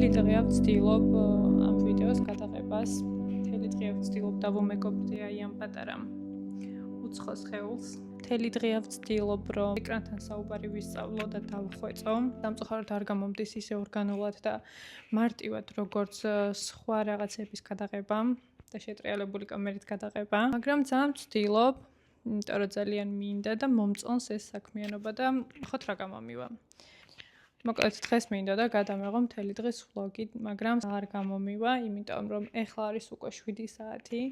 მთელი დღე ვცდილობ ამ ვიდეოს გადაღებას. მთელი დღე ვცდილობ დავუმეგობრდე აი ამ პატარა უცხოს ხეულს. მთელი დღე ვცდილობ რომ ეკრანთან საუბარი ვისწავლო და დავხვეწო. სამწუხაროდ არ გამომდის ისე ორგანულად და მარტივად როგორც სხვა რაღაცების გადაღება და შეტრიალებული კამერით გადაღება, მაგრამ ძალიან ვცდილობ, იმიტომ რომ ძალიან მინდა და მომწონს ეს საქმიანობა და ხოთ რა გამომივა. მოკლედ დღეს მინდა და გადამეღო მთელი დღის ვლოგი, მაგრამ არ გამომივა, იმიტომ რომ ეხლა არის უკვე 7 საათი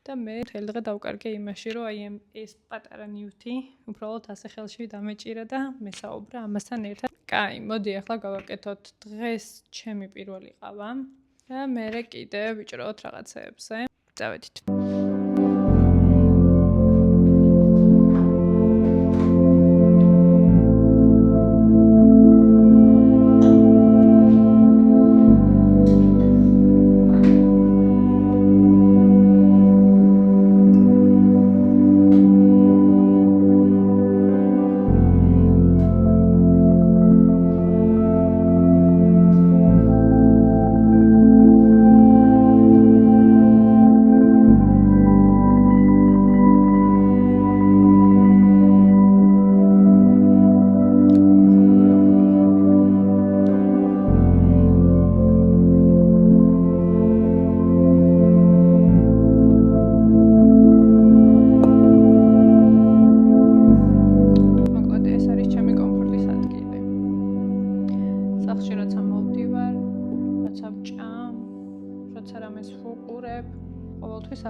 და მე მთელი დღე დავკარგე იმაში, რომ აი ეს პატარა ნივთი უბრალოდ ასე ხელში დამეჭირა და მესაუბრა ამასთან ერთად. კაი, მოდი ახლა გავაკეთოთ დღეს ჩემი პირველი ყავა და მერე კიდე ვიჭროთ რაღაცეებზე. წავედით.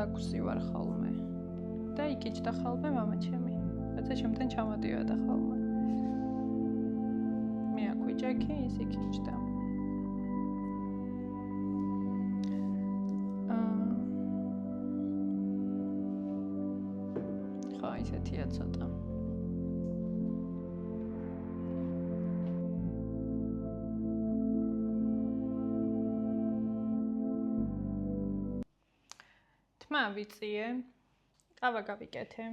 აქვსი ვარ ხოლმე და იკიჩდა ხოლმე მამა ჩემი. რაცა ჩემთან ჩამოდიოდა ხოლმე. მე აქ ვიჯექი, ის იკიჩდა. ხო, ისეთია ცოტა. ვიწიე, ყავა გავიკეთე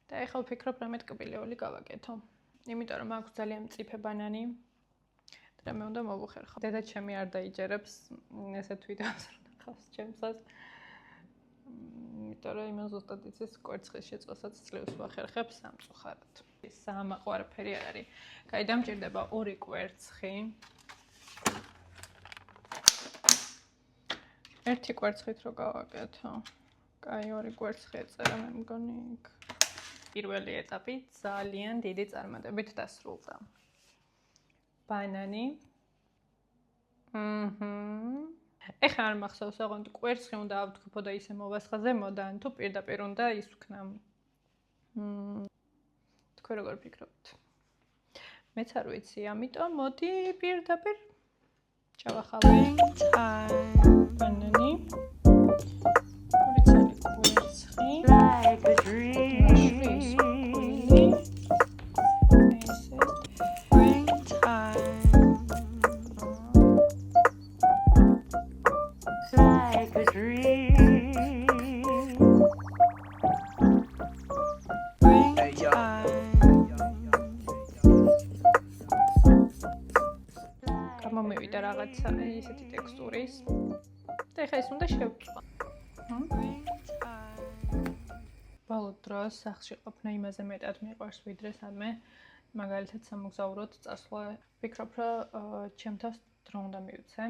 და ეხლა ვფიქრობ რომ მეტკბილეული გავაკეთო, იმიტომ რომ აქვს ძალიან მწიფე ბანანი და მე უნდა მოვუხერხო. დედა ჩემი არ დაიჯერებს ესეთ ვიდეოს ნახავს ჩემსაც, იმიტომ რომ იმან ზუსტად იცის კვერცხის შეწყვეტასაც ძლივს ვახერხებ სამწუხაროდ. საამაყო არაფერი არ არის. კაი, დამჭირდება 2 კვერცხი. ერთი კვერცხით რო გავაკეთო. კაი, 2 კვერცხი ეწერა მე მგონი იქ. პირველი ეტაპი ძალიან დიდი წარმატებით დასრულდა. ბანანი. ეხლა არ მახსოვს, ოღონდ კვერცხი უნდა ავთქვიფო და ისე მოვასხა ზემოდან, თუ პირდაპირ უნდა ისვქნა. თქვენ როგორ ფიქრობთ? მეც არ ვიცი, ამიტომ მოდი პირდაპირ ჩავახალე. Banani. Like a dream. Springtime. Like a dream. გამომივიდა რაღაცა ისეთი ტექსტურის. და ეხლა ის უნდა შევწვა. ბოლო დროს სახლში ყოფნა იმაზე მეტად მიყვარს, ვიდრე სადმე მაგალითად სამოგზაუროდ წასვლა. ვფიქრობ, რომ ჩემთვის დრო უნდა მივცე.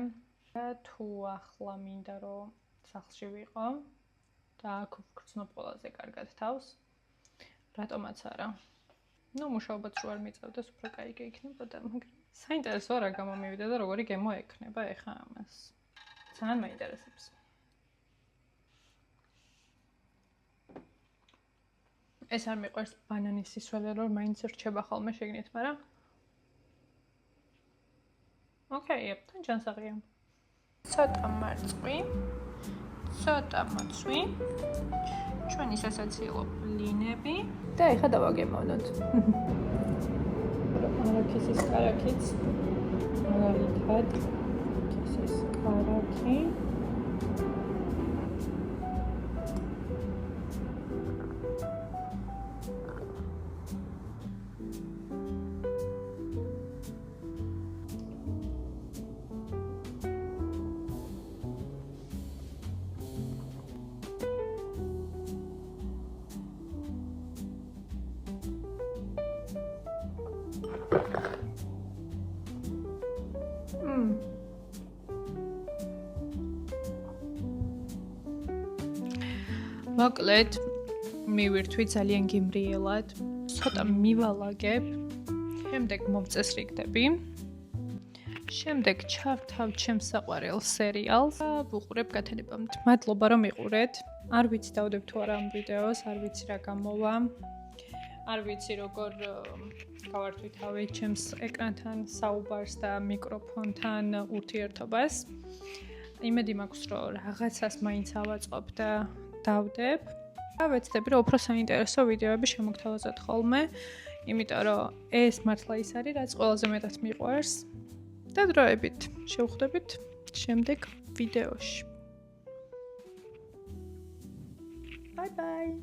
თუ ახლა მინდა რომ სახლში ვიყო და აქ ვგრძნობ ყველაზე კარგად თავს, რატომაც არა. ნუ მუშაობაც რო არ მიწევდეს, უფრო კაი იქნებოდა, მაგრამ საინტერესოა რა გამომივიდა და როგორი გემო ექნება ეხლა ამას. ძალიან მაინტერესებს. ეს არ მიყვარს ბანანის სისველი, რომ მაინც რჩება ხოლმე შეგნით, მაგრამ ოკეი, თან ჯანსაღია. ცოტა მარწყვი, ცოტა მოცვი, ჩვენი სასაცილო ბლინები და ეხლა დავაგემოვნოთ. არაქისის კარაქიც, მაგალითად, ქისის კარაქი. მოკლედ მივირთვი ძალიან გემრიელად, ცოტა მივალაგებ, შემდეგ მოვწესრიგდები. შემდეგ ჩავთავ ჩემს საყვარელ სერიალს და ვუყურებ გათენებამდე. მადლობა რომ იყურეთ. არ ვიცი დავდებ თუ არა ამ ვიდეოს, არ ვიცი რა გამოვა. არ ვიცი როგორ გავართვითავე ჩემს ეკრანთან საუბარს და მიკროფონთან ურთიერთობას. იმედი მაქვს რომ რაღაცას მაინც ავაწყობ და დავდებ. და ვეცდები რომ უფრო საინტერესო ვიდეოები შემოგთავაზოთ ხოლმე, იმიტომ რომ ეს მართლა ის არის, რაც ყველაზე მეტად მიყვარს. და დროებით შევხვდებით შემდეგ ვიდეოში. Bye bye.